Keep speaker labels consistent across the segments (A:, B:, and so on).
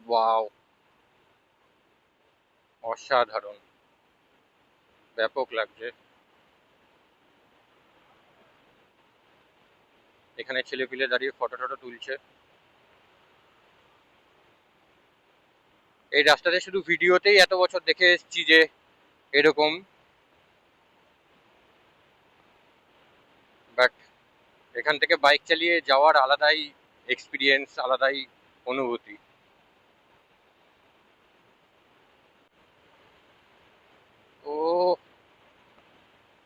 A: Wow, অসাধারণ, ব্যাপক লাগছে। এখানে ছেলে পিলে দাঁড়িয়ে ফটো টটো তুলছে। এই রাস্তাতে শুধু ভিডিওতেই এত বছর দেখে এসেছি যে এরকম, বাট এখান থেকে বাইক চালিয়ে যাওয়ার আলাদাই এক্সপিরিয়েন্স, আলাদাই অনুভূতি। ও,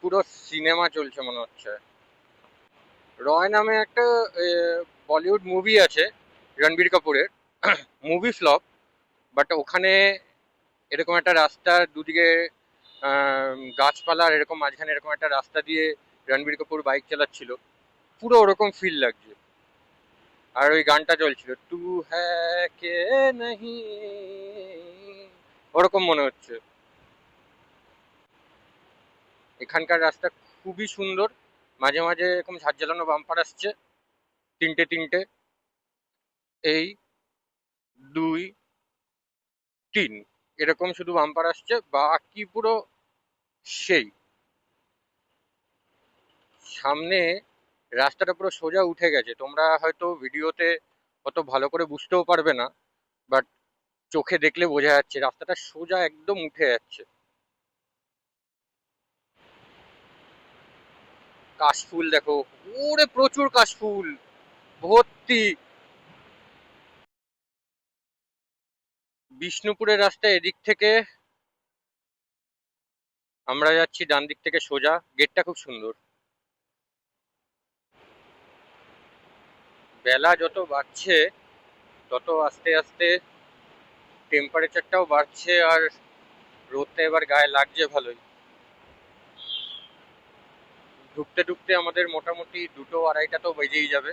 A: পুরো সিনেমা চলছে মনে হচ্ছে। রয় নামে একটা বলিউড মুভি আছে রণবীর কাপুরের, মুভি ফ্লপ, বাট ওখানে এরকম একটা রাস্তার দুদিকে গাছপালা আর এরকম মাঝখানে এরকম একটা রাস্তা দিয়ে রণবীর কাপুর বাইক চালাচ্ছিল, পুরো ওরকম ফিল লাগছে। আর ওই গানটা চলছিল, তু হ্যায় কে নাহি, ওরকম মনে হচ্ছে। এখানকার রাস্তা খুবই সুন্দর, মাঝে মাঝে এরকম ঝাঁঝ জ্বালানো বাম্পার আসছে, তিনটে তিনটে, এই দুই তিন, এরকম শুধু বাম্পার আসছে, বাকি পুরো সেই সামনে রাস্তাটা পুরো সোজা উঠে গেছে। তোমরা হয়তো ভিডিওতে অত ভালো করে বুঝতেও পারবে না, বাট চোখে দেখলে বোঝা যাচ্ছে রাস্তাটা সোজা একদম উঠে যাচ্ছে। কাশফুল দেখো, ওরে প্রচুর কাশফুল, ভর্তি। বিষ্ণুপুরের রাস্তা এদিক থেকে, আমরা যাচ্ছি ডান দিক থেকে সোজা, গেটটা খুব সুন্দর। বেলা যত বাড়ছে তত আস্তে আস্তে টেম্পারেচারটাও বাড়ছে, আর রোদটা এবার গায়ে লাগছে ভালোই। ঢুকতে ঢুকতে আমাদের মোটামুটি দুটো আড়াইটা তো বেজেই যাবে।